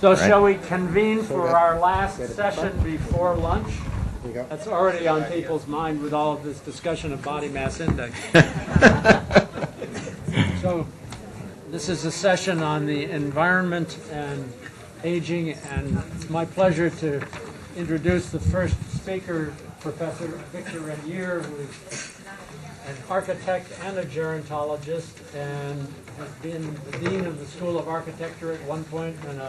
So shall we convene for our last session before lunch? That's already on people's mind with all of this discussion of body mass index. So this is a session on the environment and aging, and it's my pleasure to introduce the first speaker, Professor Victor Regnier, who is an architect and a gerontologist and has been the dean of the School of Architecture at one point and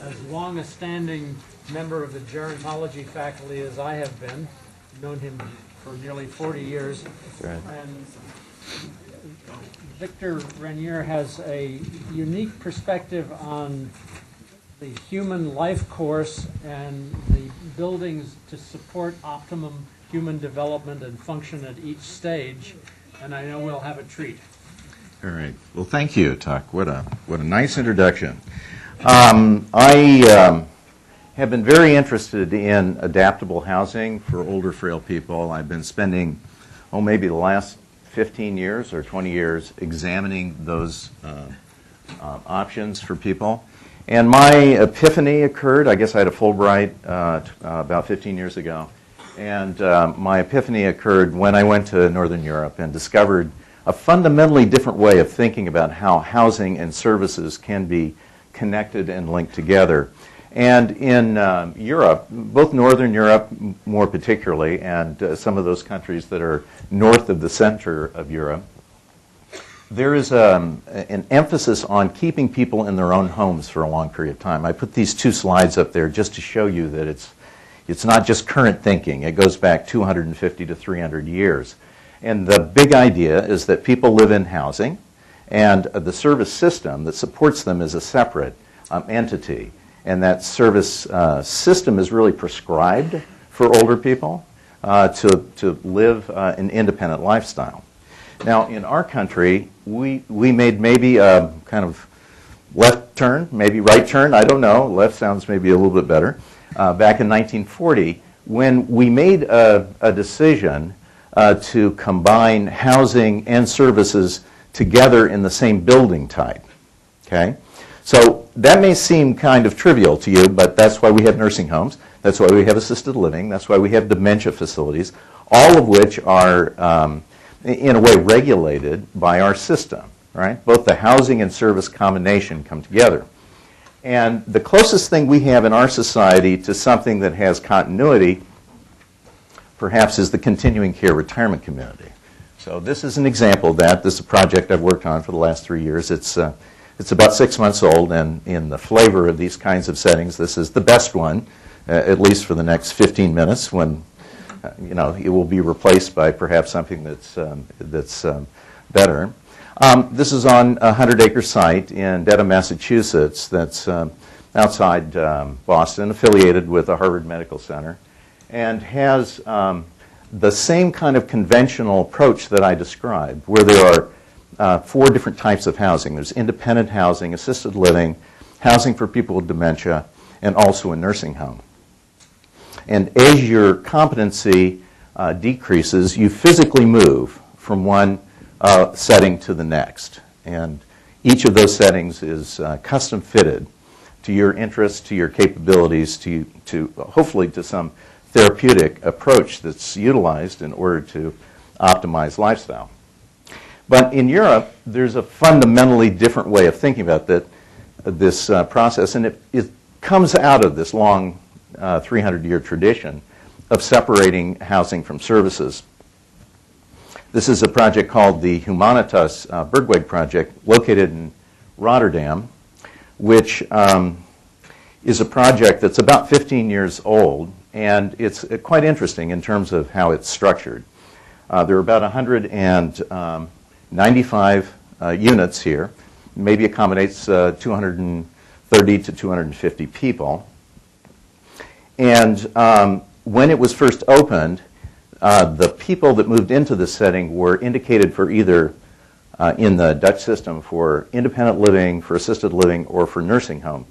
as long a standing member of the gerontology faculty as I have been. I've known him for nearly 40 years. Right. And Victor Regnier has a unique perspective on the human life course and the buildings to support optimum human development and function at each stage, and I know we'll have a treat. All right. Well, thank you, Tuck. What a nice introduction. I have been very interested in adaptable housing for older, frail people. I've been spending, maybe the last 15 years or 20 years examining those options for people. And my epiphany occurred, I guess I had a Fulbright about 15 years ago. And my epiphany occurred when I went to Northern Europe and discovered a fundamentally different way of thinking about how housing and services can be connected and linked together. And in Europe, both Northern Europe more particularly, and some of those countries that are north of the center of Europe, there is an emphasis on keeping people in their own homes for a long period of time. I put these two slides up there just to show you that it's not just current thinking. It goes back 250 to 300 years. And the big idea is that people live in housing, and the service system that supports them is a separate entity. And that service system is really prescribed for older people to live an independent lifestyle. Now, in our country, we made maybe a kind of left turn, maybe right turn, I don't know. Left sounds maybe a little bit better. Back in 1940, when we made a decision to combine housing and services together in the same building type. Okay? So that may seem kind of trivial to you, but that's why we have nursing homes. That's why we have assisted living. That's why we have dementia facilities, all of which are, in a way, regulated by our system. Right? Both the housing and service combination come together. And the closest thing we have in our society to something that has continuity, perhaps, is the continuing care retirement community. So this is an example of that. This is a project I've worked on for the last 3 years. It's about 6 months old, and in the flavor of these kinds of settings, this is the best one, at least for the next 15 minutes, when it will be replaced by perhaps something that's better. This is on a 100-acre site in Dedham, Massachusetts, that's outside Boston, affiliated with the Harvard Medical Center, and has the same kind of conventional approach that I described, where there are 4 different types of housing. There's independent housing, assisted living, housing for people with dementia, and also a nursing home. And as your competency decreases, you physically move from one setting to the next. And each of those settings is custom fitted to your interests, to your capabilities, to hopefully to some therapeutic approach that's utilized in order to optimize lifestyle. But in Europe, there's a fundamentally different way of thinking about this process, and it comes out of this long 300-year tradition of separating housing from services. This is a project called the Humanitas Bergweg Project, located in Rotterdam, which is a project that's about 15 years old, and it's quite interesting in terms of how it's structured. There are about 195 units here, maybe accommodates 230 to 250 people. And when it was first opened, the people that moved into this setting were indicated for either, in the Dutch system, for independent living, for assisted living, or for nursing home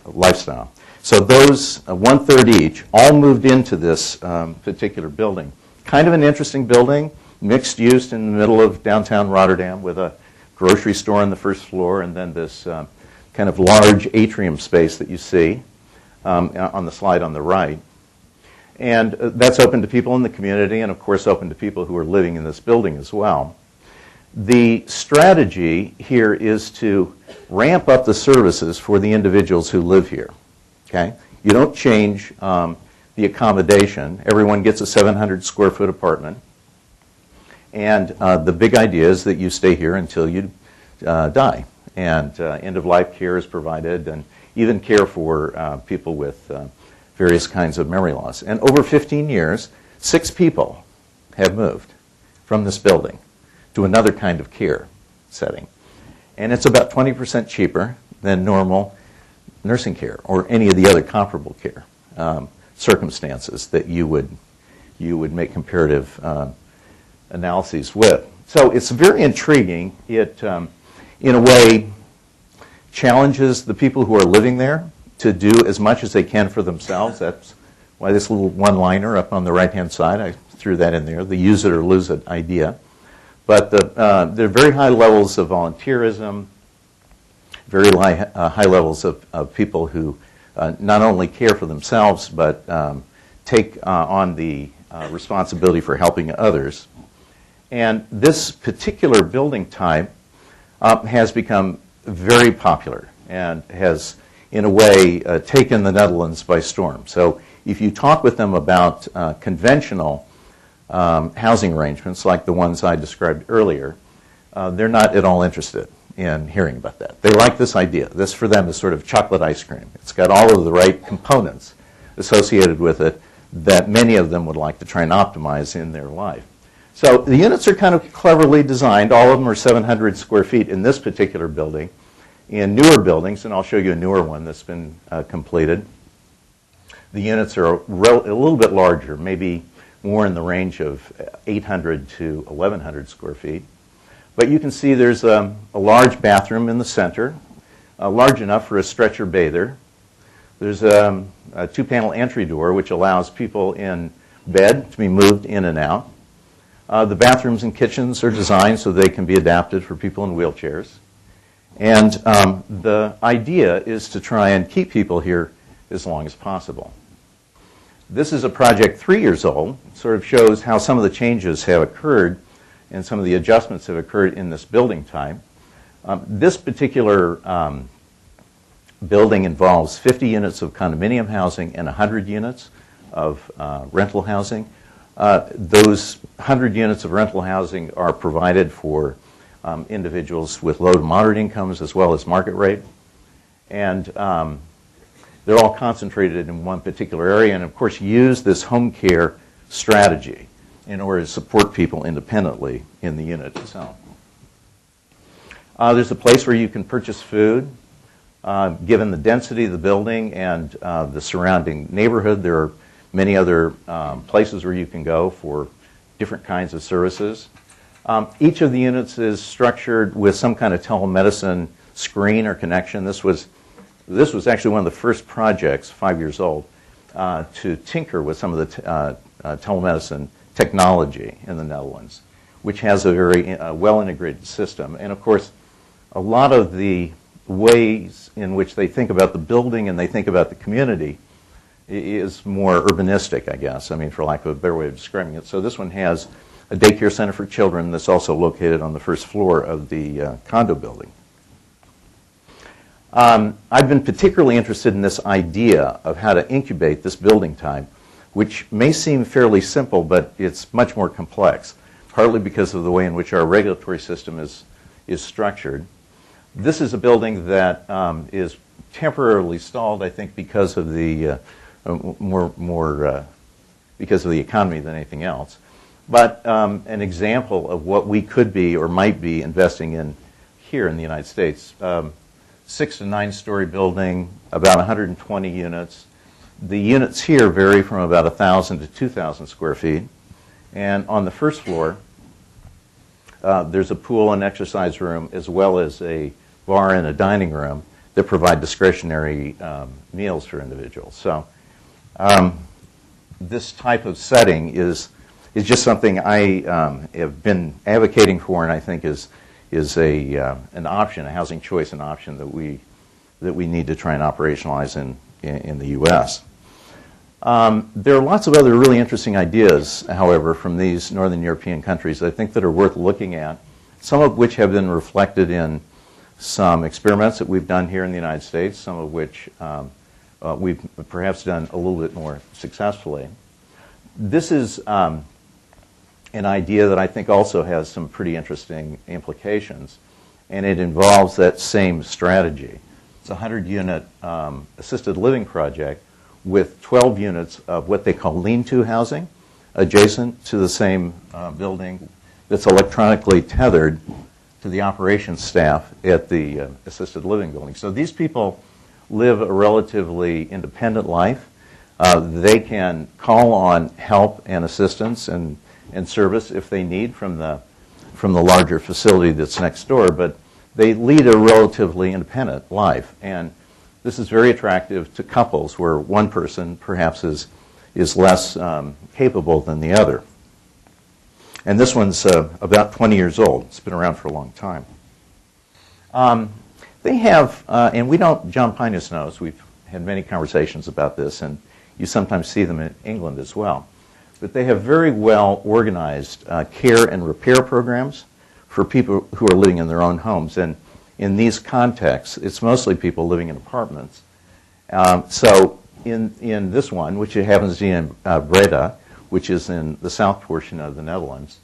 lifestyle. So those, 1/3 each, all moved into this particular building. Kind of an interesting building, mixed use in the middle of downtown Rotterdam with a grocery store on the first floor and then this kind of large atrium space that you see on the slide on the right. And that's open to people in the community and, of course, open to people who are living in this building as well. The strategy here is to ramp up the services for the individuals who live here. Okay? You don't change the accommodation. Everyone gets a 700 square foot apartment. And the big idea is that you stay here until you die. And end-of-life care is provided, and even care for people with various kinds of memory loss. And over 15 years, 6 people have moved from this building to another kind of care setting. And it's about 20% cheaper than normal nursing care or any of the other comparable care circumstances that you would make comparative analyses with. So it's very intriguing. It, in a way, challenges the people who are living there to do as much as they can for themselves. That's why this little one-liner up on the right-hand side, I threw that in there, the use it or lose it idea. But there are very high levels of volunteerism, very high levels of people who not only care for themselves, but take on the responsibility for helping others. And this particular building type has become very popular and has, in a way, taken the Netherlands by storm. So if you talk with them about conventional housing arrangements like the ones I described earlier, they're not at all interested in hearing about that. They like this idea. This for them is sort of chocolate ice cream. It's got all of the right components associated with it that many of them would like to try and optimize in their life. So the units are kind of cleverly designed. All of them are 700 square feet in this particular building. In newer buildings, and I'll show you a newer one that's been completed, the units are a little bit larger, maybe more in the range of 800 to 1,100 square feet. But you can see there's a large bathroom in the center, large enough for a stretcher bather. There's a 2-panel entry door, which allows people in bed to be moved in and out. The bathrooms and kitchens are designed so they can be adapted for people in wheelchairs. And the idea is to try and keep people here as long as possible. This is a project 3 years old. It sort of shows how some of the changes have occurred and some of the adjustments have occurred in this building type. This particular building involves 50 units of condominium housing and 100 units of rental housing. Those 100 units of rental housing are provided for individuals with low to moderate incomes as well as market rate. And they're all concentrated in one particular area and, of course, use this home care strategy in order to support people independently in the unit itself. There's a place where you can purchase food. Given the density of the building and the surrounding neighborhood, there are many other places where you can go for different kinds of services. Each of the units is structured with some kind of telemedicine screen or connection. This was actually one of the first projects, 5 years old, to tinker with some of the telemedicine technology in the Netherlands, which has a very well-integrated system. And of course, a lot of the ways in which they think about the building and they think about the community is more urbanistic, I guess, I mean, for lack of a better way of describing it. So this one has a daycare center for children that's also located on the first floor of the condo building. I've been particularly interested in this idea of how to incubate this building type, which may seem fairly simple, but it's much more complex, partly because of the way in which our regulatory system is structured. This is a building that is temporarily stalled, I think, because of the because of the economy than anything else. But an example of what we could be or might be investing in here in the United States. 6 to 9 story building, about 120 units. The units here vary from about 1,000 to 2,000 square feet. And on the first floor, there's a pool and exercise room as well as a bar and a dining room that provide discretionary meals for individuals. So this type of setting is just something I have been advocating for, and I think is an option, a housing choice, an option that we that we need to try and operationalize in the U.S. There are lots of other really interesting ideas, however, from these Northern European countries, I think, that are worth looking at, some of which have been reflected in some experiments that we've done here in the United States, some of which we've perhaps done a little bit more successfully. This is an idea that I think also has some pretty interesting implications, and it involves that same strategy. It's a 100-unit assisted living project with 12 units of what they call lean-to housing adjacent to the same building that's electronically tethered to the operations staff at the assisted living building. So these people live a relatively independent life. They can call on help and assistance and service if they need from the larger facility that's next door, but they lead a relatively independent life. And this is very attractive to couples where one person perhaps is less capable than the other. And this one's about 20 years old. It's been around for a long time. They have, and we don't jump Pinus nose. We've had many conversations about this, and you sometimes see them in England as well. But they have very well organized care and repair programs for people who are living in their own homes. And in these contexts, it's mostly people living in apartments. So in this one, which happens to be in Breda, which is in the south portion of the Netherlands,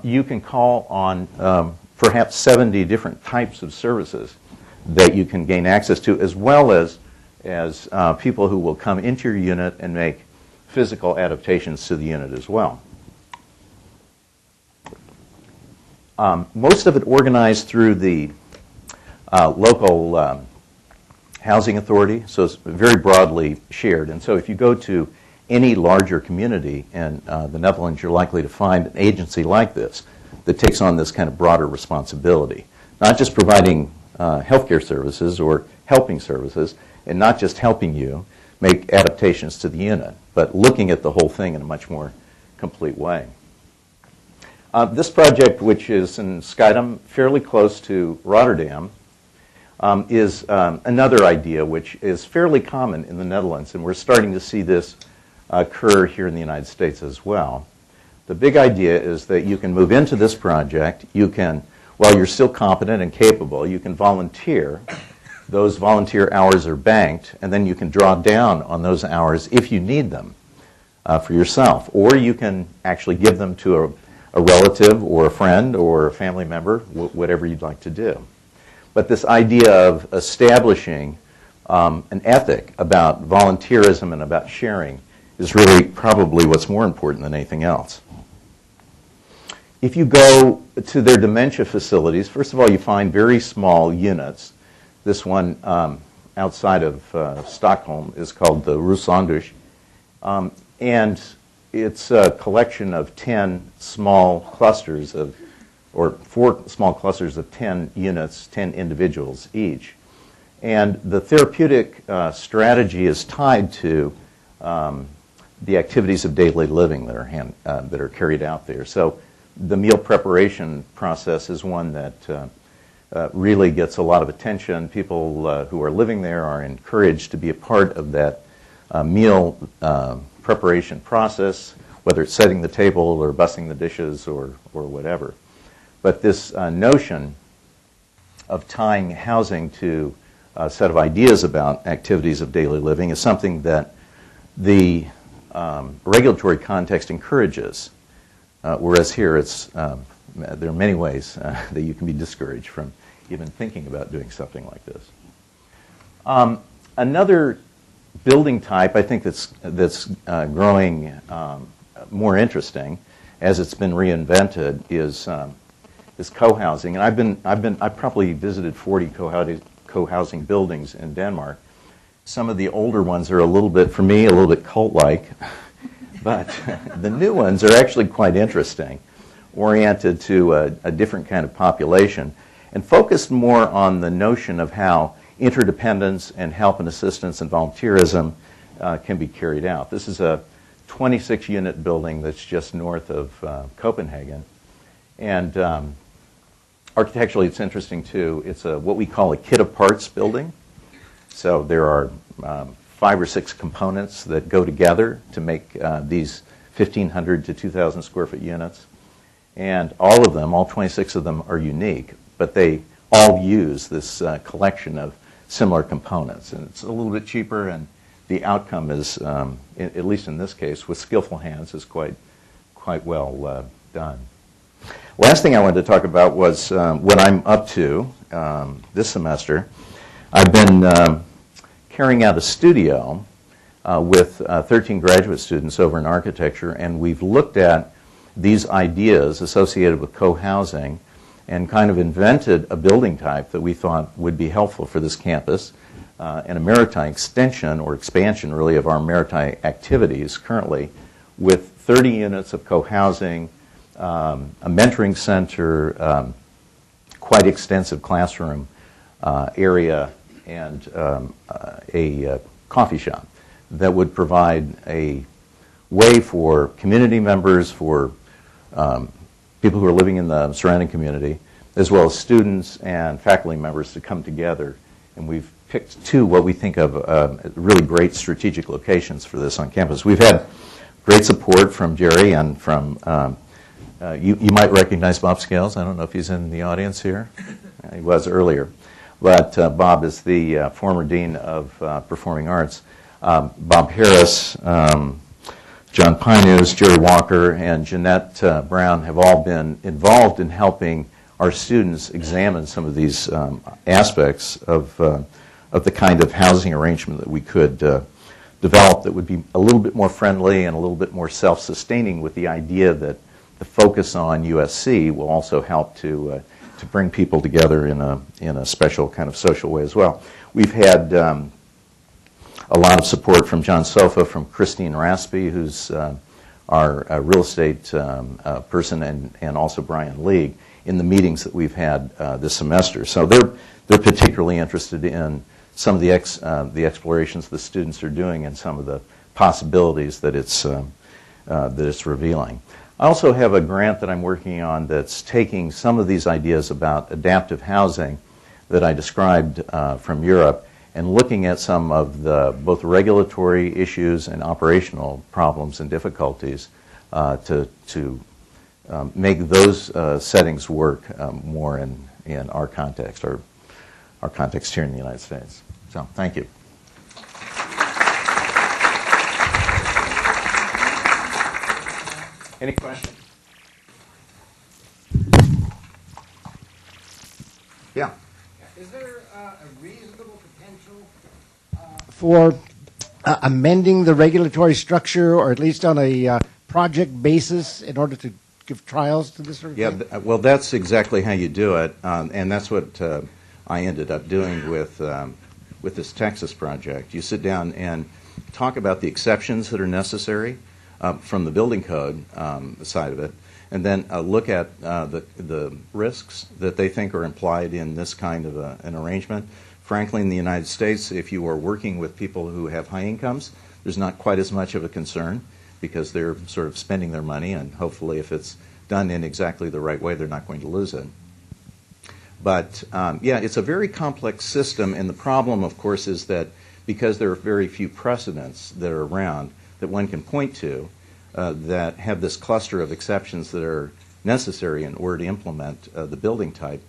you can call on perhaps 70 different types of services that you can gain access to, as well as people who will come into your unit and make physical adaptations to the unit as well. Most of it organized through the local housing authority, so it's very broadly shared. And so if you go to any larger community in the Netherlands, you're likely to find an agency like this that takes on this kind of broader responsibility, not just providing healthcare services or helping services, and not just helping you make adaptations to the unit, but looking at the whole thing in a much more complete way. This project, which is in Schiedam, fairly close to Rotterdam, is another idea which is fairly common in the Netherlands, and we're starting to see this occur here in the United States as well. The big idea is that you can move into this project, you can, while you're still competent and capable, you can volunteer. Those volunteer hours are banked, and then you can draw down on those hours if you need them for yourself, or you can actually give them to a relative or a friend or a family member, whatever you'd like to do. But this idea of establishing an ethic about volunteerism and about sharing is really probably what's more important than anything else. If you go to their dementia facilities, first of all, you find very small units. This one outside of Stockholm is called the Rooslanders, and it's a collection of 10 small clusters of, or 4 small clusters of 10 units, 10 individuals each. And the therapeutic strategy is tied to the activities of daily living that are carried out there. So the meal preparation process is one that really gets a lot of attention. People who are living there are encouraged to be a part of that meal preparation process, whether it's setting the table or bussing the dishes or whatever. But this notion of tying housing to a set of ideas about activities of daily living is something that the regulatory context encourages, whereas here it's, there are many ways that you can be discouraged from even thinking about doing something like this. Another building type I think that's growing more interesting as it's been reinvented is co-housing. And I've probably visited 40 co-housing buildings in Denmark. Some of the older ones are a little bit, for me, a little bit cult-like, but the new ones are actually quite interesting, oriented to a different kind of population, and focused more on the notion of how interdependence and help and assistance and volunteerism can be carried out. This is a 26-unit building that's just north of Copenhagen. And architecturally, it's interesting, too. It's what we call a kit of parts building. So there are 5 or 6 components that go together to make these 1,500 to 2,000 square foot units. And all of them, all 26 of them, are unique, but they all use this collection of similar components. And it's a little bit cheaper, and the outcome is, at least in this case, with skillful hands, is quite well done. Last thing I wanted to talk about was what I'm up to this semester. I've been carrying out a studio with 13 graduate students over in architecture, and we've looked at these ideas associated with co-housing and kind of invented a building type that we thought would be helpful for this campus, and a maritime extension or expansion, really, of our maritime activities currently, with 30 units of co-housing, a mentoring center, quite extensive classroom area, and a coffee shop that would provide a way for community members, for people who are living in the surrounding community, as well as students and faculty members to come together. And we've picked 2 what we think of really great strategic locations for this on campus. We've had great support from Jerry and from, you might recognize Bob Scales. I don't know if he's in the audience here. He was earlier. But Bob is the former Dean of Performing Arts. Bob Harris, John Pinews, Jerry Walker, and Jeanette Brown have all been involved in helping our students examine some of these aspects of the kind of housing arrangement that we could develop that would be a little bit more friendly and a little bit more self-sustaining, with the idea that the focus on USC will also help to bring people together in a special kind of social way as well. We've had a lot of support from John Sofa, from Christine Raspy, who's our real estate person, and also Brian League, in the meetings that we've had this semester. So they're particularly interested in some of the explorations the students are doing and some of the possibilities that it's revealing. I also have a grant that I'm working on that's taking some of these ideas about adaptive housing that I described from Europe and looking at some of the both regulatory issues and operational problems and difficulties to make those settings work more in our context, or our context here in the United States. So, thank you. Any questions? Yeah. Is there a reasonable potential for amending the regulatory structure, or at least on a project basis, in order to give trials to this sort of thing? Yeah, well, that's exactly how you do it, and that's what I ended up doing with this Texas project. You sit down and talk about the exceptions that are necessary from the building code side of it, and then look at the risks that they think are implied in this kind of an arrangement. Frankly, in the United States, if you are working with people who have high incomes, there's not quite as much of a concern, because they're sort of spending their money, and hopefully if it's done in exactly the right way, they're not going to lose it. But yeah, it's a very complex system, and the problem, of course, is that because there are very few precedents that are around that one can point to that have this cluster of exceptions that are necessary in order to implement the building type,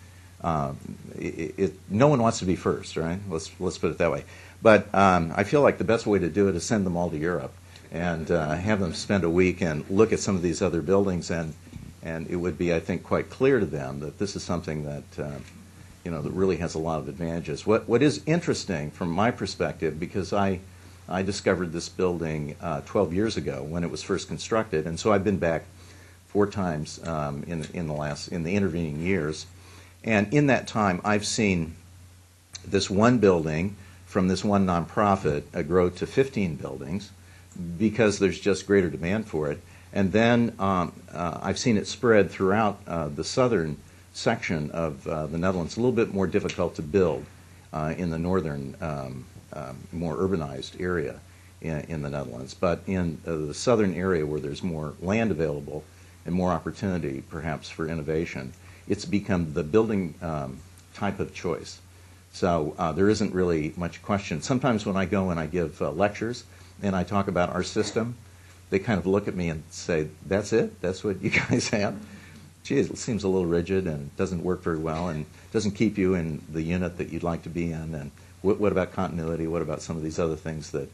no one wants to be first, right? Let's put it that way. But I feel like the best way to do it is send them all to Europe and have them spend a week and look at some of these other buildings, and it would be, I think, quite clear to them that this is something that that really has a lot of advantages. What is interesting from my perspective, because I discovered this building 12 years ago when it was first constructed, and so I've been back 4 times in the intervening years, and in that time I've seen this one building from this one nonprofit grow to 15 buildings because there's just greater demand for it. And then I've seen it spread throughout the southern section of the Netherlands, a little bit more difficult to build in the northern, more urbanized area in the Netherlands. But in the southern area where there's more land available and more opportunity perhaps for innovation, it's become the building type of choice. So there isn't really much question. Sometimes when I go and I give lectures and I talk about our system, they kind of look at me and say, that's it? That's what you guys have? Gee, it seems a little rigid and doesn't work very well and doesn't keep you in the unit that you'd like to be in. And what about continuity? What about some of these other things that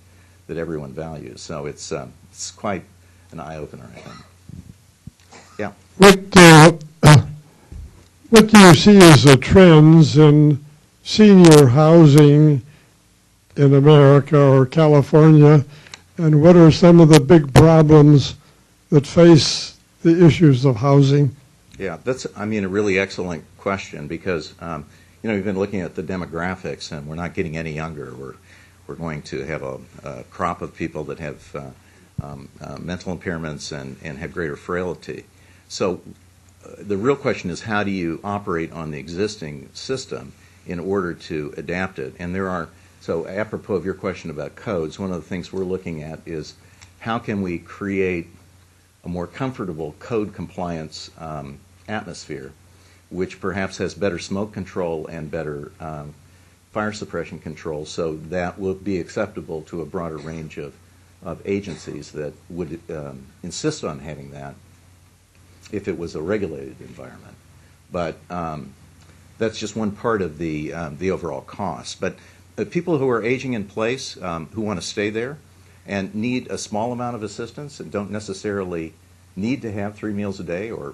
everyone values? So it's quite an eye-opener, I think. Yeah. What do you see as the trends in senior housing in America or California, and what are some of the big problems that face the issues of housing? Yeah, that's, I mean, a really excellent question because, you've been looking at the demographics and we're not getting any younger. We're going to have a crop of people that have mental impairments and have greater frailty. So the real question is, how do you operate on the existing system in order to adapt it? And so apropos of your question about codes, one of the things we're looking at is how can we create a more comfortable code compliance atmosphere, which perhaps has better smoke control and better fire suppression control, so that will be acceptable to a broader range of agencies that would insist on having that if it was a regulated environment. But that's just one part of the overall cost. But people who are aging in place, who want to stay there and need a small amount of assistance and don't necessarily need to have 3 meals a day or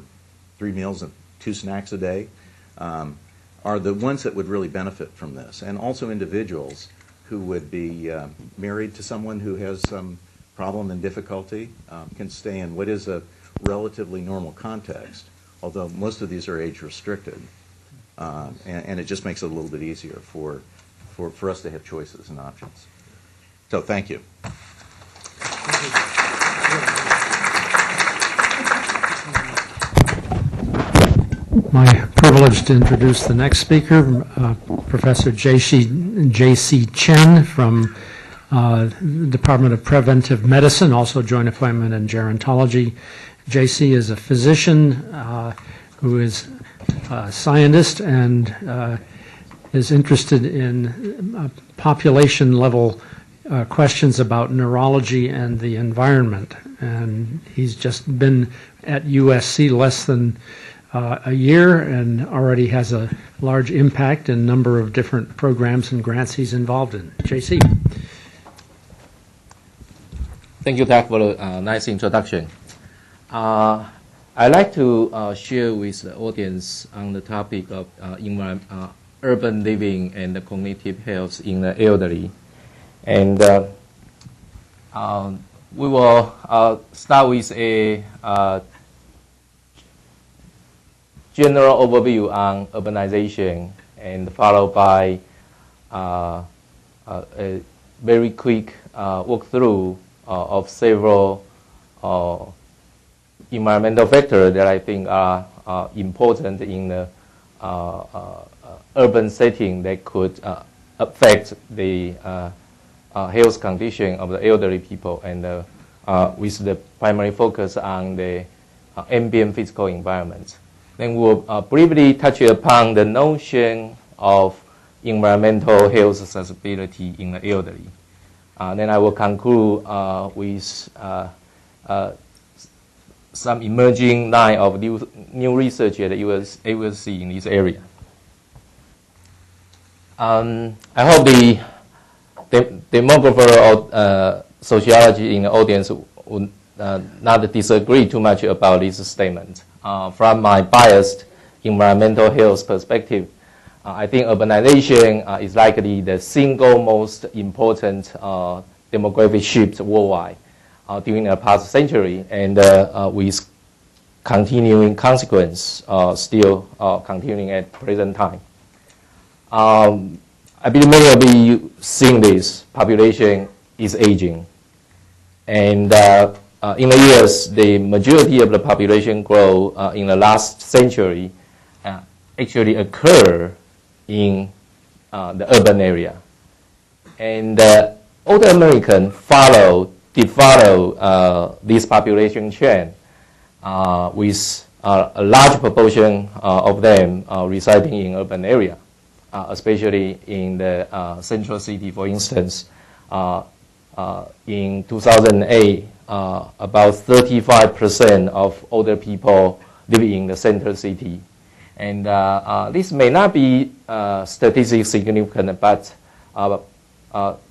3 meals and 2 snacks a day, are the ones that would really benefit from this. And also individuals who would be married to someone who has some problem and difficulty can stay in what is a relatively normal context, although most of these are age restricted. And it just makes it a little bit easier for us to have choices and options. So thank you. My privilege to introduce the next speaker, Professor J.C. Chen from the Department of Preventive Medicine, also joint appointment in Gerontology. J.C. is a physician who is a scientist and is interested in population-level questions about neurology and the environment. And he's just been at USC less than a year and already has a large impact in a number of different programs and grants he's involved in. J.C. Thank you, Keck, for a nice introduction. I'd like to share with the audience on the topic of urban living and the cognitive health in the elderly. And we will start with a general overview on urbanization and followed by a very quick walkthrough of several environmental factors that I think are important in the urban setting that could affect the health condition of the elderly people, and with the primary focus on the ambient physical environment. Then we'll briefly touch upon the notion of environmental health accessibility in the elderly. Then I will conclude with some emerging line of new research at the USC in this area. I hope the demographer or sociology in the audience would not disagree too much about this statement. From my biased environmental health perspective, I think urbanization is likely the single most important demographic shift worldwide during the past century, and with continuing consequence still continuing at present time. I believe many of you seeing this. Population is aging, and in the years, the majority of the population growth in the last century actually occur in the urban area. And older Americans did follow this population trend with a large proportion of them residing in urban area. especially in the central city. For instance, in 2008, about 35% of older people live in the central city. And this may not be statistically significant, but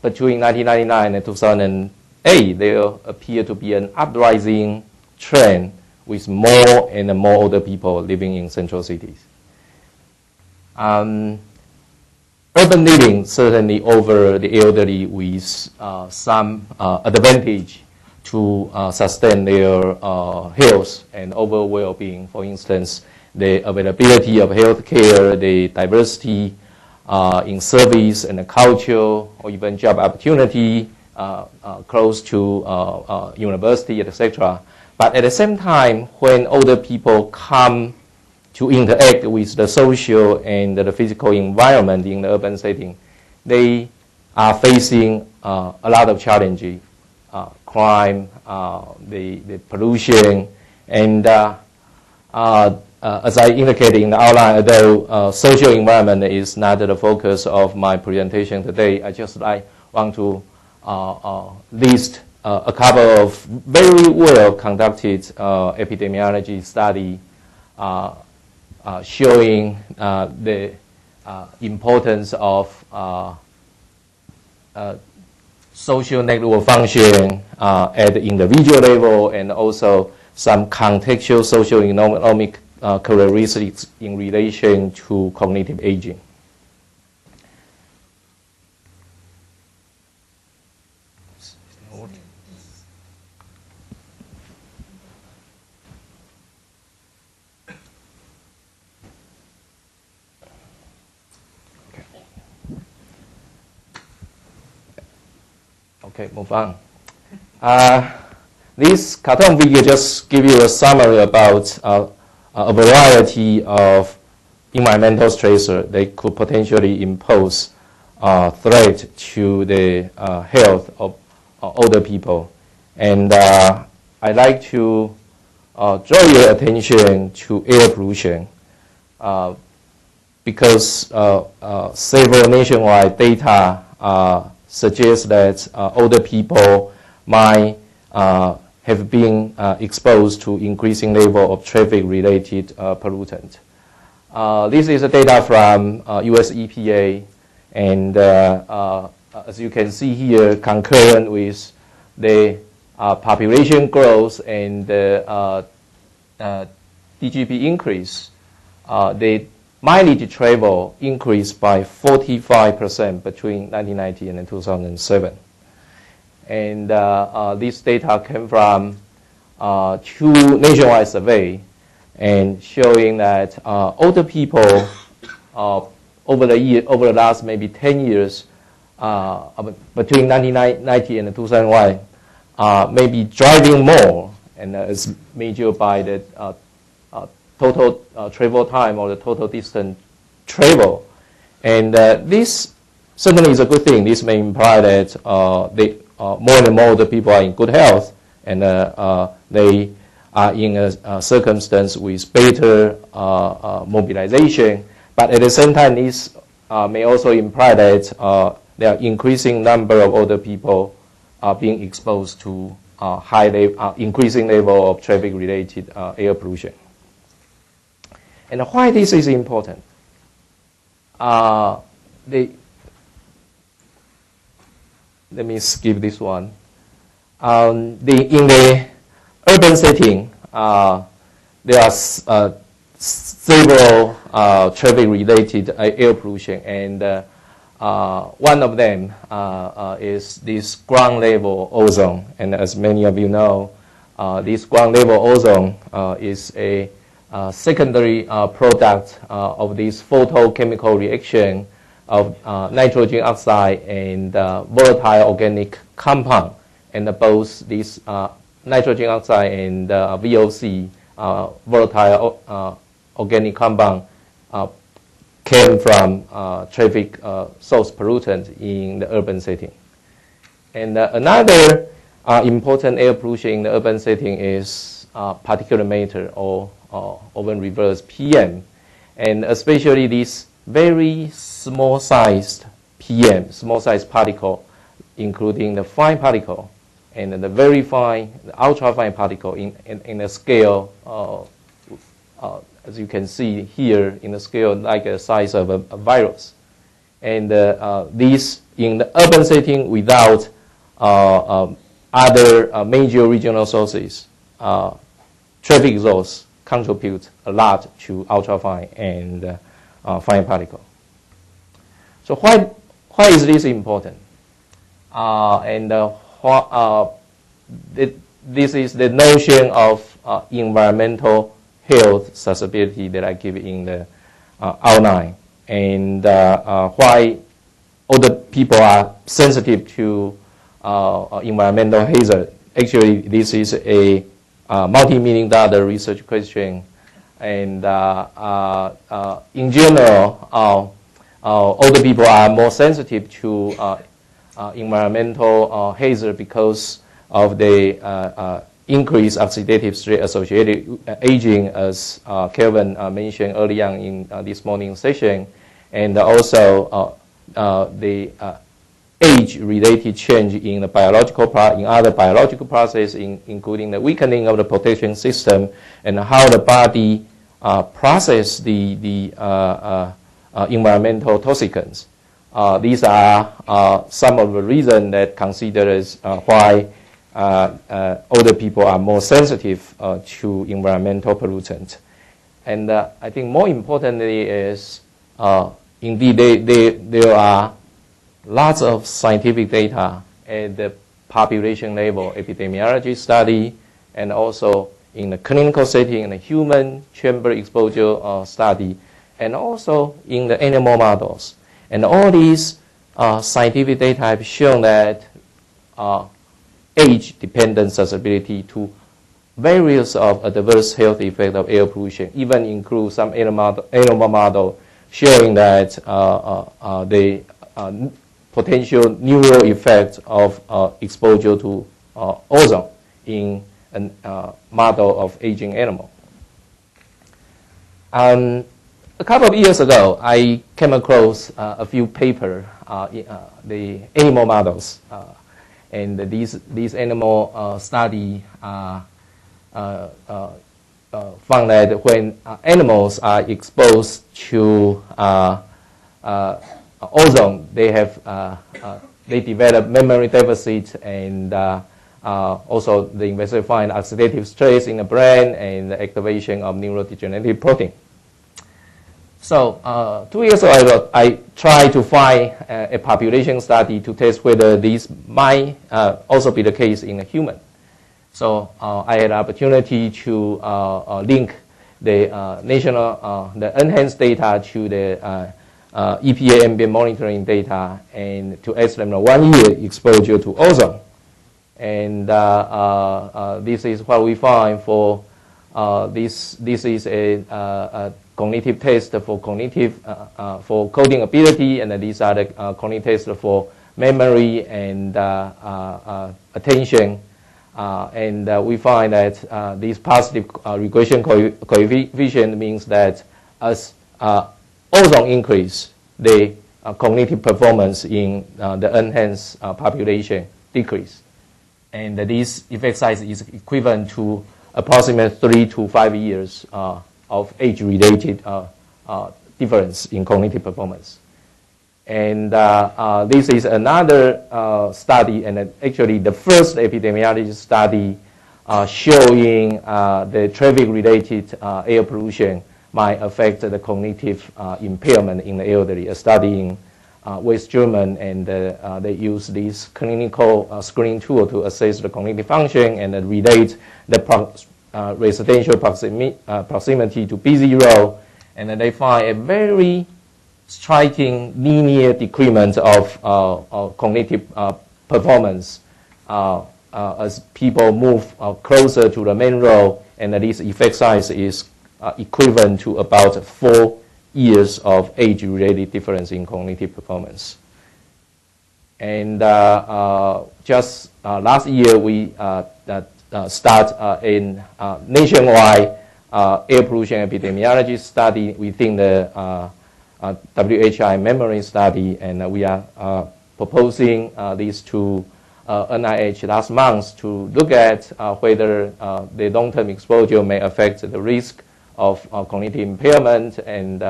between 1999 and 2008, there appeared to be an uprising trend with more and more older people living in central cities. Urban living certainly over the elderly with some advantage to sustain their health and overall well-being. For instance, the availability of health care, the diversity in service and the culture, or even job opportunity close to university, etc. But at the same time, when older people come to interact with the social and the physical environment in the urban setting, they are facing a lot of challenges, crime, the pollution, and as I indicated in the outline, although social environment is not the focus of my presentation today, I just want to list a couple of very well conducted epidemiology study showing the importance of social network function at the individual level, and also some contextual social economic characteristics in relation to cognitive aging. Okay, move on. This cartoon video just give you a summary about a variety of environmental stressors that could potentially impose threat to the health of older people. And I'd like to draw your attention to air pollution because several nationwide data suggests that older people might have been exposed to increasing level of traffic-related pollutant. This is data from US EPA, and as you can see here, concurrent with the population growth and the DGP increase, the mileage travel increased by 45% between 1990 and 2007. And this data came from two nationwide surveys, and showing that older people over the last maybe 10 years, between 1990 and 2001, may be driving more, and is measured by the total travel time or the total distance travel. And this certainly is a good thing. This may imply that more and more the people are in good health, and they are in a circumstance with better mobilization. But at the same time, this may also imply that there are increasing number of older people being exposed to increasing level of traffic-related air pollution. And why this is important? Let me skip this one. In the urban setting, there are several traffic-related air pollution, and one of them is this ground-level ozone. And as many of you know, this ground-level ozone is a secondary product of this photochemical reaction of nitrogen oxide and volatile organic compound. And both this nitrogen oxide and VOC, volatile organic compound, came from traffic source pollutant in the urban setting. And another important air pollution in the urban setting is particulate matter, or often reverse PM. And especially this very small-sized PM, small-sized particle, including the fine particle and the very fine, the ultra-fine particle in a scale, as you can see here, in a scale like the size of a virus. And these, in the urban setting without other major regional sources, traffic exhaust contribute a lot to ultrafine and fine particle. So why is this important? This is the notion of environmental health susceptibility that I give in the outline, and why older people are sensitive to environmental hazard. Actually, this is a multi-million dollar research question, and in general, older people are more sensitive to environmental hazard because of the increased oxidative stress associated with aging, as Kelvin mentioned early on in this morning's session, and also the age-related change in the other biological processes, including the weakening of the protection system and how the body process the environmental toxicants. These are some of the reasons that consider as why older people are more sensitive to environmental pollutants. And I think more importantly is, indeed, there are lots of scientific data at the population level, epidemiology study, and also in the clinical setting, in the human chamber exposure study, and also in the animal models. And all these scientific data have shown that age-dependent susceptibility to various of adverse health effects of air pollution, even include some animal model showing that the potential neural effects of exposure to ozone in a model of aging animal. A couple of years ago, I came across a few papers, the animal models, and these animal study found that when animals are exposed to ozone, they develop memory deficit, and also the investigator find oxidative stress in the brain and the activation of neurodegenerative protein. So 2 years ago, I tried to find a population study to test whether this might also be the case in a human. So I had an opportunity to link the the enhanced data to the EPA ambient monitoring data, and to ask them 1 year exposure to ozone. And this is what we find for this is a cognitive test for for coding ability, and these are the cognitive tests for memory and attention. And we find that this positive regression coefficient means that as ozone increase, the cognitive performance in the enhanced population decrease. And this effect size is equivalent to approximately 3 to 5 years of age-related difference in cognitive performance. And this is another study, and actually the first epidemiology study showing the traffic-related air pollution might affect the cognitive impairment in the elderly. A study in West Germany, and they use this clinical screening tool to assess the cognitive function and relate the residential proximity to B0, and then they find a very striking linear decrement of cognitive performance as people move closer to the main road, and this effect size is equivalent to about 4 years of age-related difference in cognitive performance. And just last year, we start in nationwide air pollution epidemiology study within the WHI memory study, and we are proposing these to NIH last month to look at whether the long-term exposure may affect the risk of cognitive impairment, and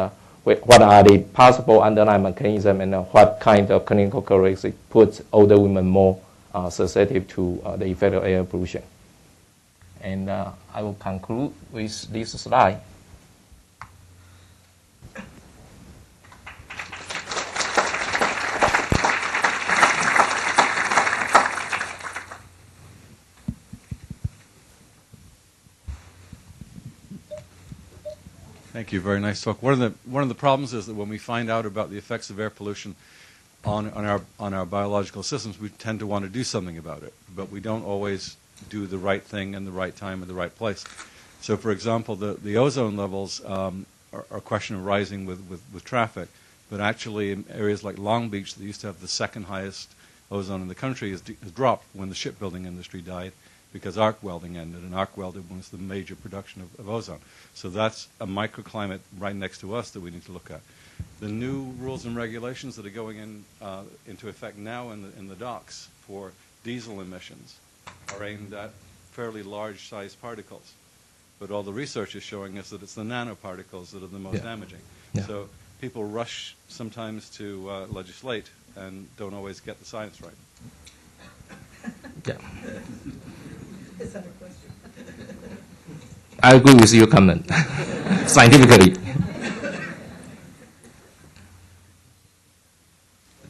what are the possible underlying mechanisms, and what kind of clinical characteristics put older women more susceptible to the effect of air pollution. And I will conclude with this slide. Thank you. Very nice talk. One of the problems is that when we find out about the effects of air pollution on our biological systems, we tend to want to do something about it, but we don't always do the right thing in the right time in the right place. So, for example, the ozone levels are a question of rising with traffic, but actually in areas like Long Beach, that used to have the second highest ozone in the country, has dropped when the shipbuilding industry died, because arc welding ended, and arc welding was the major production of ozone. So that's a microclimate right next to us that we need to look at. The new rules and regulations that are going into effect now in the docks for diesel emissions are aimed at fairly large-sized particles. But all the research is showing us that it's the nanoparticles that are the most damaging. Yeah. So people rush sometimes to legislate and don't always get the science right. Yeah. Is that a question? I agree with your comment, scientifically. Are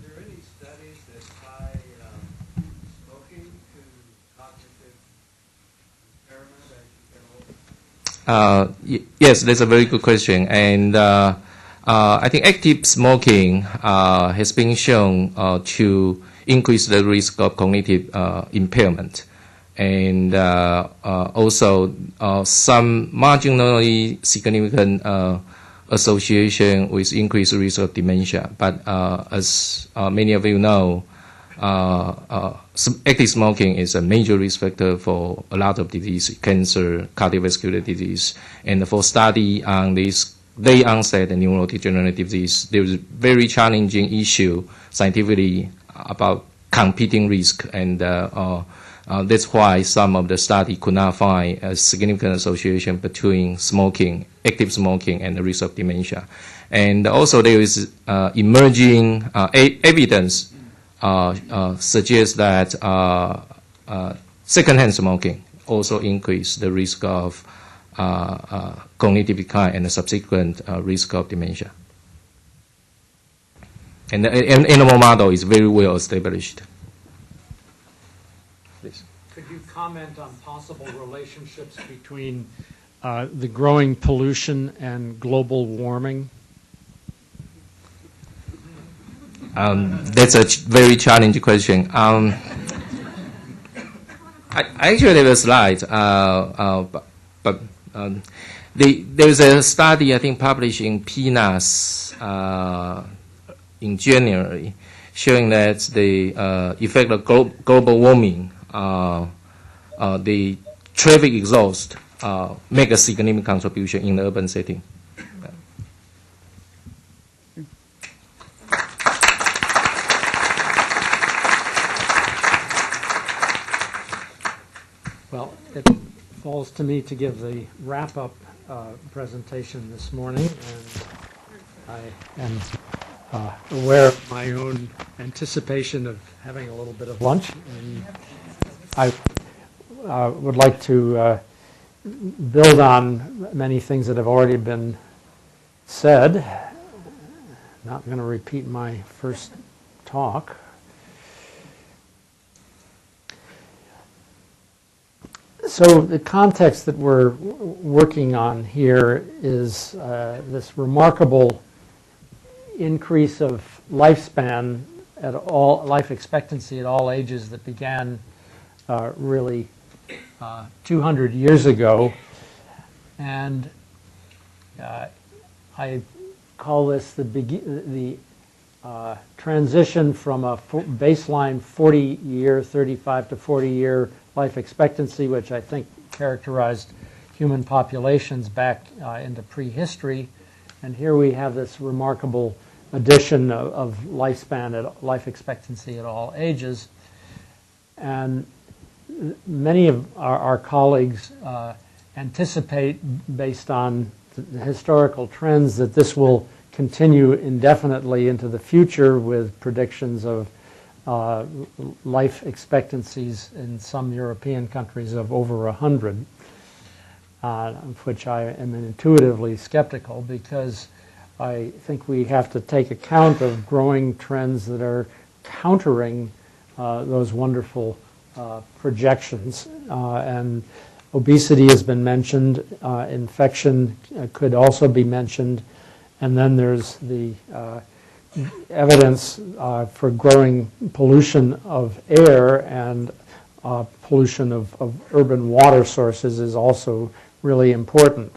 there any studies that tie smoking to cognitive impairment as you get older? Yes, that's a very good question. And I think active smoking has been shown to increase the risk of cognitive impairment. And also some marginally significant association with increased risk of dementia. But as many of you know, active smoking is a major risk factor for a lot of disease, cancer, cardiovascular disease. And for study on this late onset neurodegenerative disease, there is a very challenging issue scientifically about competing risk, and that's why some of the study could not find a significant association between smoking, active smoking, and the risk of dementia. And also there is emerging evidence suggests that secondhand smoking also increase the risk of cognitive decline and the subsequent risk of dementia. And the animal model is very well established. Please. Could you comment on possible relationships between the growing pollution and global warming? That's a very challenging question. I actually have a slide, but there's a study I think published in PNAS in January, showing that the effect of global warming, the traffic exhaust, make a significant contribution in the urban setting. Well, it falls to me to give the wrap-up presentation this morning, and I am aware of my own anticipation of having a little bit of lunch, and I would like to build on many things that have already been said. Not going to repeat my first talk. So the context that we're working on here is this remarkable increase of lifespan at all, life expectancy at all ages that began really 200 years ago. And I call this the transition from a baseline 40-year, 35 to 40-year life expectancy, which I think characterized human populations back into prehistory, And here we have this remarkable addition of lifespan, life expectancy at all ages. And many of our colleagues anticipate, based on the historical trends, that this will continue indefinitely into the future, with predictions of life expectancies in some European countries of over 100, of which I am intuitively skeptical, because I think we have to take account of growing trends that are countering those wonderful projections. And obesity has been mentioned. Infection could also be mentioned. And then there's the evidence for growing pollution of air, and pollution of urban water sources is also really important.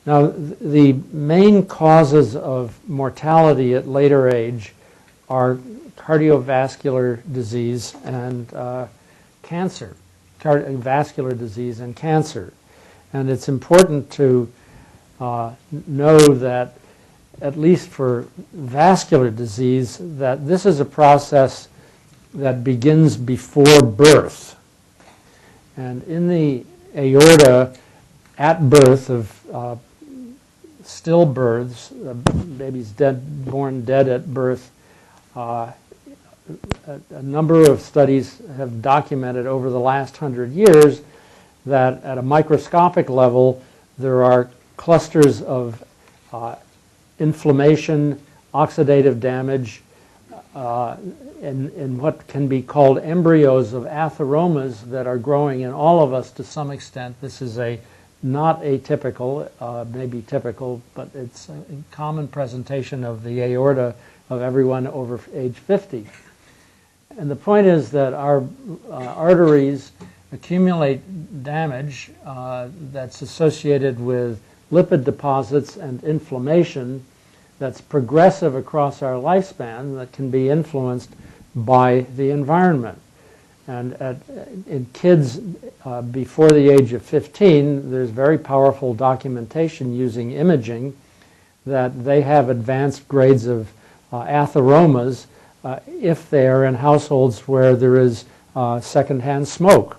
Now, the main causes of mortality at later age are cardiovascular disease and cancer. Cardiovascular disease and cancer. And it's important to know that, at least for vascular disease, that this is a process that begins before birth. And in the aorta, at birth of stillbirths, babies born dead at birth, a number of studies have documented over the last 100 years that at a microscopic level there are clusters of inflammation, oxidative damage, in what can be called embryos of atheromas that are growing in all of us to some extent. This is not atypical, maybe typical, but it's a common presentation of the aorta of everyone over age 50. And the point is that our arteries accumulate damage that's associated with lipid deposits and inflammation that's progressive across our lifespan, that can be influenced by the environment. And in kids before the age of 15, there's very powerful documentation using imaging that they have advanced grades of atheromas if they are in households where there is secondhand smoke,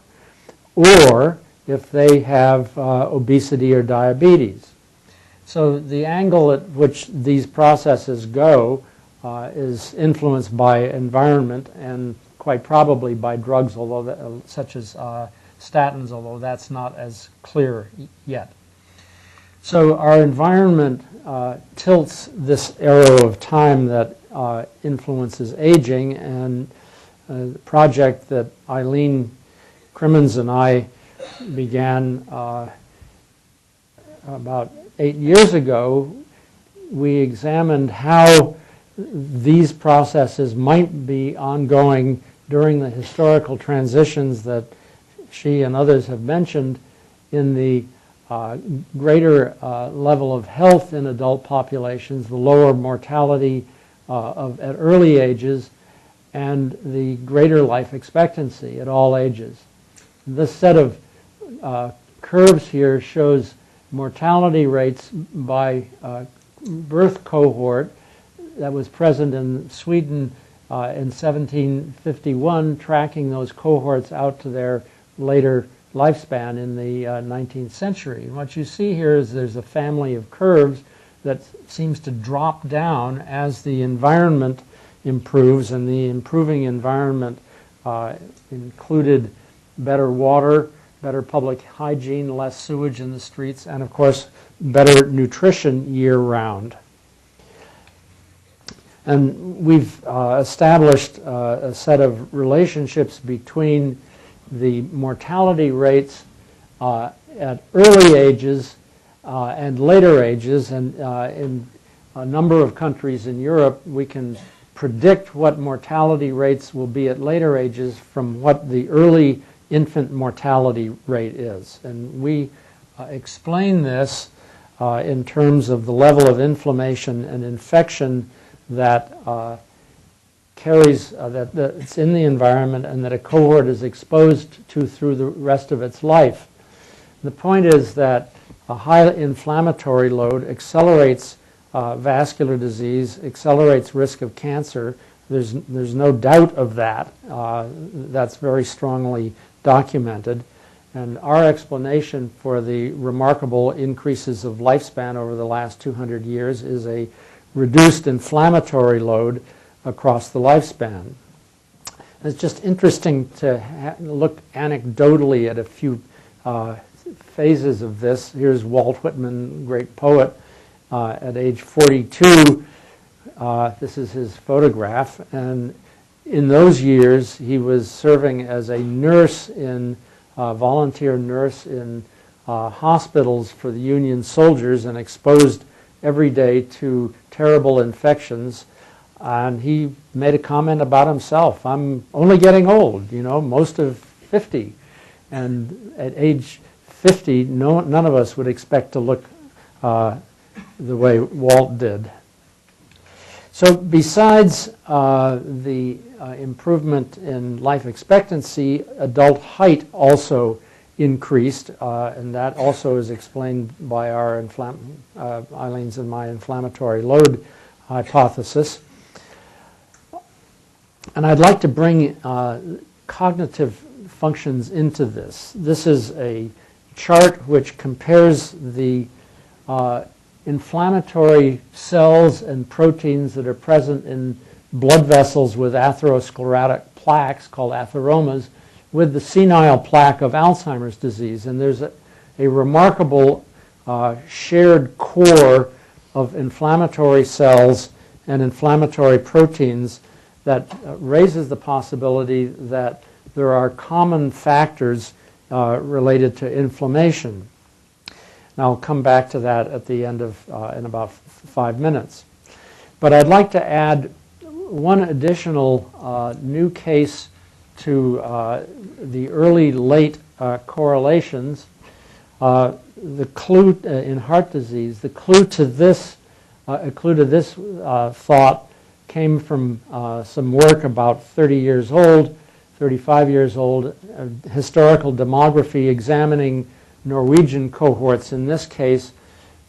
or if they have obesity or diabetes. So the angle at which these processes go is influenced by environment, and quite probably by drugs, although such as statins, although that's not as clear yet. So our environment tilts this arrow of time that influences aging, and the project that Eileen Crimmins and I began about 8 years ago, we examined how these processes might be ongoing during the historical transitions that she and others have mentioned in the greater level of health in adult populations, the lower mortality at early ages, and the greater life expectancy at all ages. This set of curves here shows mortality rates by birth cohort that was present in Sweden in 1751, tracking those cohorts out to their later lifespan in the 19th century. And what you see here is there's a family of curves that seems to drop down as the environment improves, and the improving environment included better water, better public hygiene, less sewage in the streets, and of course better nutrition year-round. And we've established a set of relationships between the mortality rates at early ages and later ages, and in a number of countries in Europe we can predict what mortality rates will be at later ages from what the early infant mortality rate is. And we explain this in terms of the level of inflammation and infection that that's in the environment and that a cohort is exposed to through the rest of its life. The point is that a high inflammatory load accelerates vascular disease, accelerates risk of cancer. There's no doubt of that. That's very strongly documented. And our explanation for the remarkable increases of lifespan over the last 200 years is a reduced inflammatory load across the lifespan. It's just interesting to look anecdotally at a few phases of this. Here's Walt Whitman, great poet, at age 42. This is his photograph. And in those years, he was serving as a nurse in volunteer nurse in hospitals for the Union soldiers and exposed every day to terrible infections. And he made a comment about himself. I'm only getting old, most of 50. And at age 50, none of us would expect to look the way Walt did. So besides the improvement in life expectancy, adult height also increased, and that also is explained by our Eileen's and my inflammatory load hypothesis. And I'd like to bring cognitive functions into this. This is a chart which compares the inflammatory cells and proteins that are present in blood vessels with atherosclerotic plaques called atheromas with the senile plaque of Alzheimer's disease. And there's a remarkable shared core of inflammatory cells and inflammatory proteins that raises the possibility that there are common factors related to inflammation. And I'll come back to that at the end of, in about 5 minutes. But I'd like to add one additional new case to the early-late correlations. The clue in heart disease, the clue to this thought came from some work about 30 years old, 35 years old, historical demography examining Norwegian cohorts, in this case,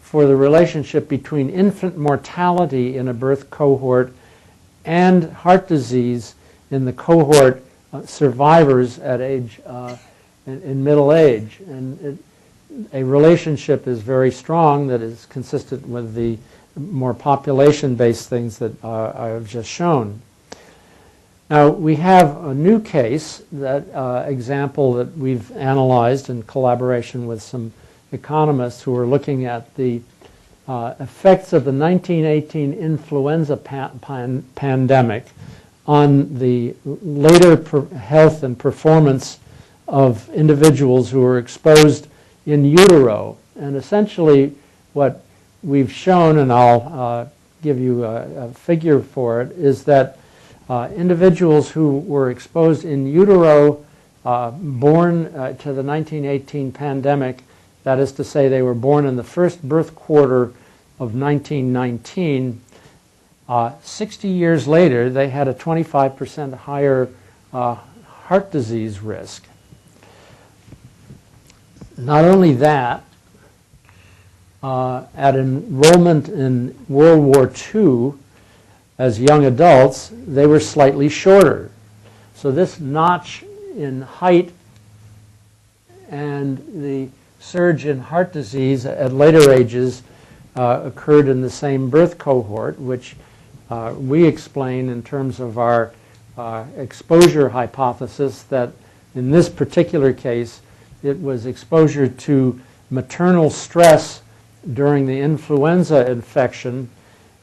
for the relationship between infant mortality in a birth cohort and heart disease in the cohort survivors at age, in middle age. And a relationship is very strong that is consistent with the more population-based things that I have just shown. Now, we have a new case, that example that we've analyzed in collaboration with some economists who are looking at the effects of the 1918 influenza pandemic on the later health and performance of individuals who were exposed in utero. And essentially what we've shown, and I'll give you a figure for it, is that individuals who were exposed in utero born to the 1918 pandemic, that is to say they were born in the first birth quarter of 1919, 60 years later they had a 25% higher heart disease risk. Not only that, at enrollment in World War II, as young adults, they were slightly shorter. So this notch in height and the surge in heart disease at later ages occurred in the same birth cohort, which we explain in terms of our exposure hypothesis that in this particular case, it was exposure to maternal stress during the influenza infection.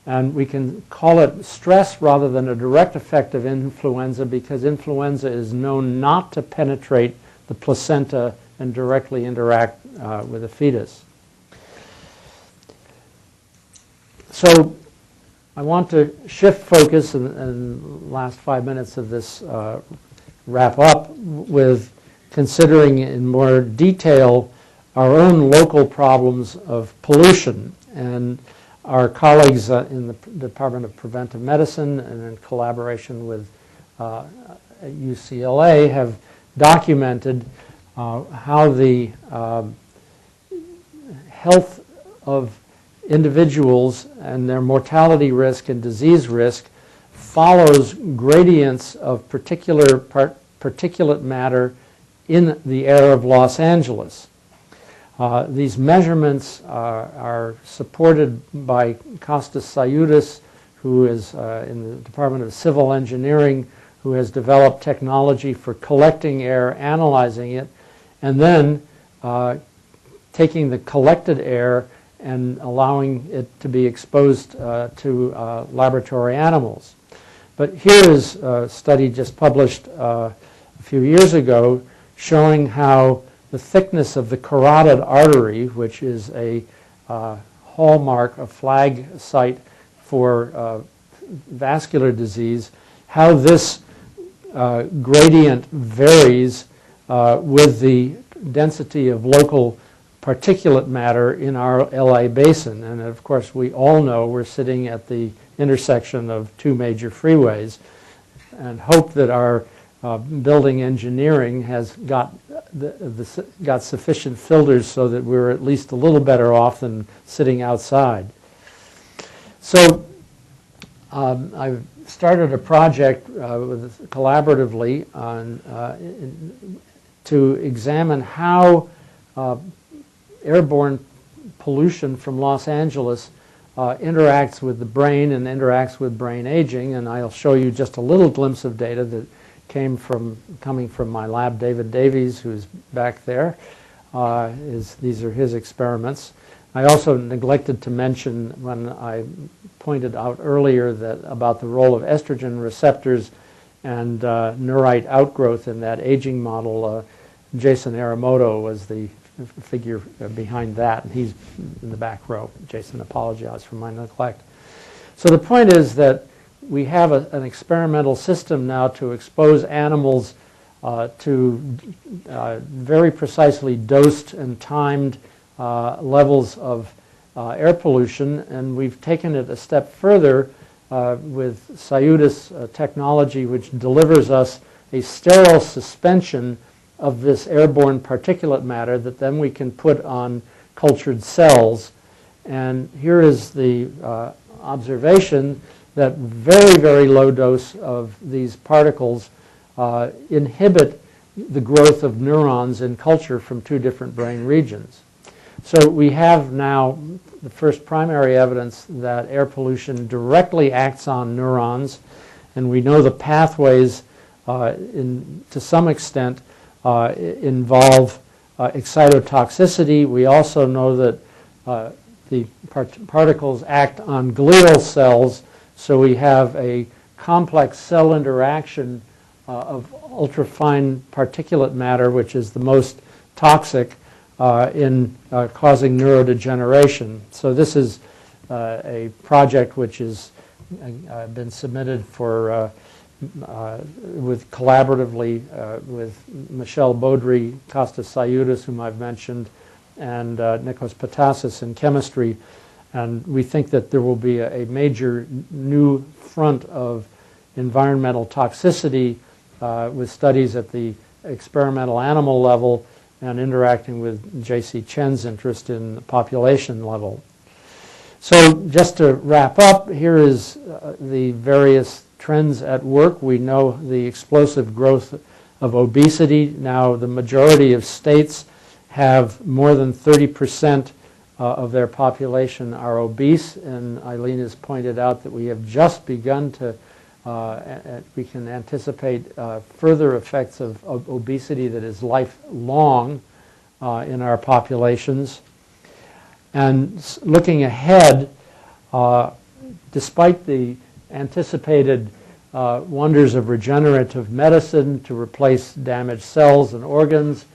And we can call it stress rather than a direct effect of influenza, because influenza is known not to penetrate the placenta and directly interact with the fetus. So I want to shift focus in the last 5 minutes of this wrap up with considering in more detail our own local problems of pollution. And our colleagues in the Department of Preventive Medicine and in collaboration with UCLA have documented how the health of individuals and their mortality risk and disease risk follows gradients of particulate matter in the air of Los Angeles. These measurements are supported by Kostas Sayudis, who is in the Department of Civil Engineering, who has developed technology for collecting air, analyzing it, and then taking the collected air and allowing it to be exposed to laboratory animals. But here is a study just published a few years ago showing how the thickness of the carotid artery, which is a hallmark, a flag site for vascular disease, how this gradient varies with the density of local particulate matter in our LA basin. And of course, we all know we're sitting at the intersection of two major freeways, and hope that our building engineering has got sufficient filters so that we're at least a little better off than sitting outside. So I've started a project collaboratively to examine how airborne pollution from Los Angeles interacts with the brain and interacts with brain aging, and I'll show you just a little glimpse of data that coming from my lab. David Davies, who's back there, these are his experiments. I also neglected to mention when I pointed out earlier that about the role of estrogen receptors and neurite outgrowth in that aging model. Jason Aramoto was the figure behind that, and he's in the back row. Jason, apologize for my neglect. So the point is that we have an experimental system now to expose animals to very precisely dosed and timed levels of air pollution, and we've taken it a step further with Sayudis technology, which delivers us a sterile suspension of this airborne particulate matter that then we can put on cultured cells. And here is the observation that very, very low dose of these particles inhibit the growth of neurons in culture from two different brain regions. So we have now the first primary evidence that air pollution directly acts on neurons, and we know the pathways to some extent involve excitotoxicity. We also know that the particles act on glial cells, so we have a complex cell interaction of ultrafine particulate matter, which is the most toxic in causing neurodegeneration. So this is a project which has been submitted for collaboratively with Michelle Baudry, Kostas Sayudis, whom I've mentioned, and Nikos Patasis in chemistry. And we think that there will be a major new front of environmental toxicity with studies at the experimental animal level and interacting with J.C. Chen's interest in the population level. So just to wrap up, here is the various trends at work. We know the explosive growth of obesity. Now the majority of states have more than 30% of their population are obese, and Eileen has pointed out that we have just begun to, we can anticipate further effects of obesity that is lifelong in our populations. And looking ahead, despite the anticipated wonders of regenerative medicine to replace damaged cells and organs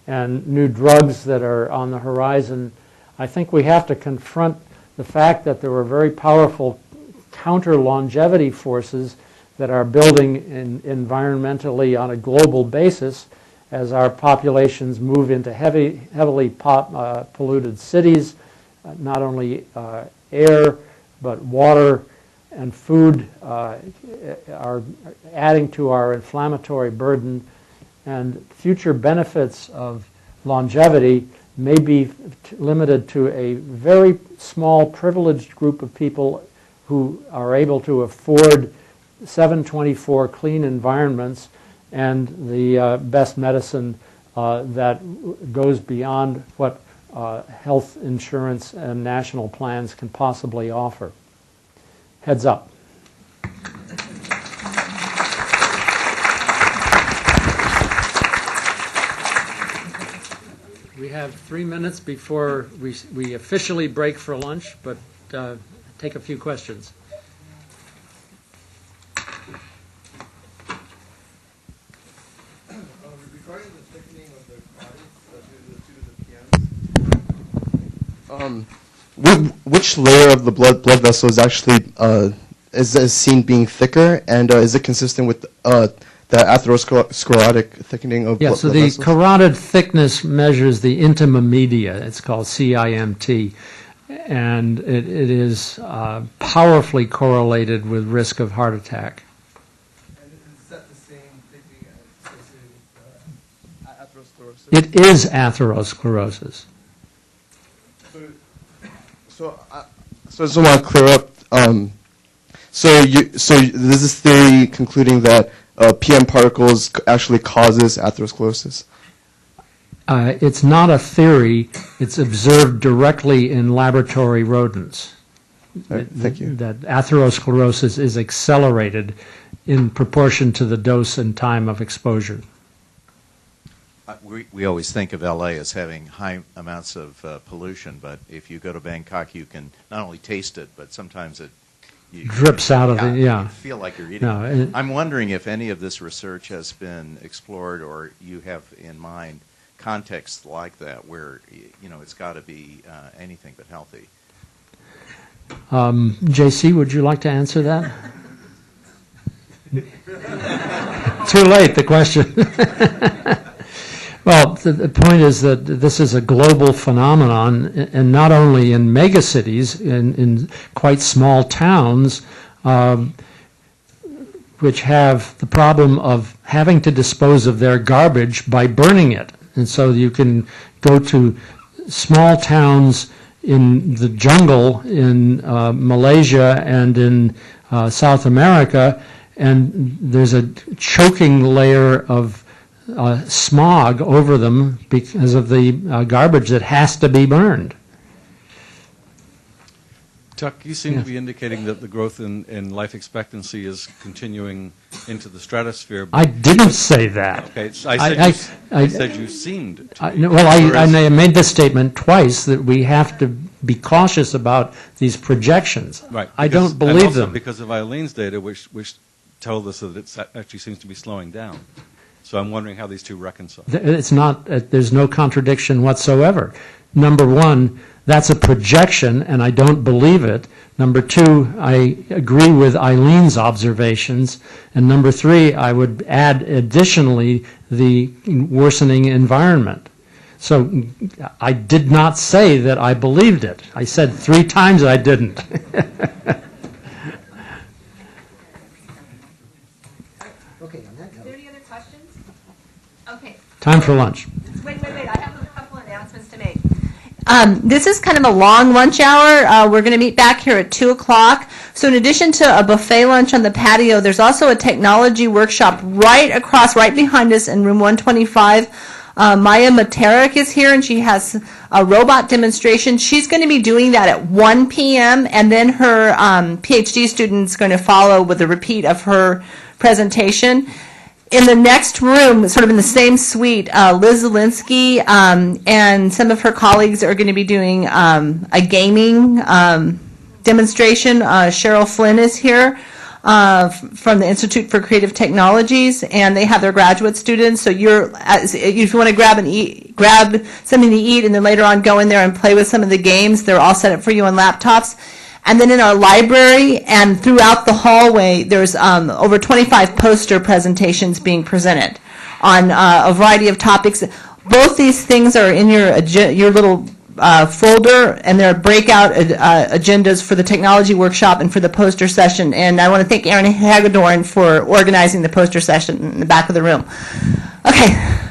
and new drugs that are on the horizon, I think we have to confront the fact that there were very powerful counter longevity forces that are building environmentally on a global basis as our populations move into heavily polluted cities. Not only air, but water and food are adding to our inflammatory burden, and future benefits of longevity may be limited to a very small privileged group of people who are able to afford 724 clean environments and the best medicine that goes beyond what health insurance and national plans can possibly offer. Heads up. We have 3 minutes before we officially break for lunch, but take a few questions. Regarding the thickening of the bodies due to which layer of the blood vessel is actually is seen being thicker, and is it consistent with the atherosclerotic thickening of blood vessels? Yeah, so the carotid thickness measures the intima media. It's called CIMT, and it is powerfully correlated with risk of heart attack. And is that the same thickening associated with atherosclerosis? It is atherosclerosis. So I just want to clear up. So there's this theory concluding that PM particles actually causes atherosclerosis? It's not a theory. It's observed directly in laboratory rodents. Right, thank you. That atherosclerosis is accelerated in proportion to the dose and time of exposure. We always think of LA as having high amounts of pollution, but if you go to Bangkok, you can not only taste it, but sometimes it drips out of it. Yeah, you feel like you're eating it. I'm wondering if any of this research has been explored, or you have in mind contexts like that where it's got to be anything but healthy. JC, would you like to answer that? Too late. The question. Well, the point is that this is a global phenomenon, and not only in megacities, in quite small towns, which have the problem of having to dispose of their garbage by burning it. And so you can go to small towns in the jungle in Malaysia and in South America, and there's a choking layer of smog over them because of the garbage that has to be burned. Chuck, you seem to be indicating that the growth in life expectancy is continuing into the stratosphere. I didn't say that. Okay, I said you seemed to. I made this statement twice, that we have to be cautious about these projections. Right. I don't believe them. Because of Eileen's data, which told us that it actually seems to be slowing down. So I'm wondering how these two reconcile. It's not. There's no contradiction whatsoever. Number one, that's a projection, and I don't believe it. Number two, I agree with Eileen's observations. And number three, I would add additionally the worsening environment. So I did not say that I believed it. I said 3 times I didn't. Time for lunch. Wait. I have a couple announcements to make. This is kind of a long lunch hour. We're going to meet back here at 2 o'clock. So in addition to a buffet lunch on the patio, there's also a technology workshop right behind us in room 125. Maya Materik is here, and she has a robot demonstration. She's going to be doing that at 1 p.m., and then her Ph.D. student's going to follow with a repeat of her presentation. In the next room, sort of in the same suite, Liz Zielinski and some of her colleagues are going to be doing a gaming demonstration. Cheryl Flynn is here from the Institute for Creative Technologies, and they have their graduate students. So if you want to grab something to eat, and then later on go in there and play with some of the games, they're all set up for you on laptops. And then in our library and throughout the hallway, there's over 25 poster presentations being presented on a variety of topics. Both these things are in your little folder, and they're breakout agendas for the technology workshop and for the poster session. And I want to thank Aaron Hagedorn for organizing the poster session in the back of the room. Okay.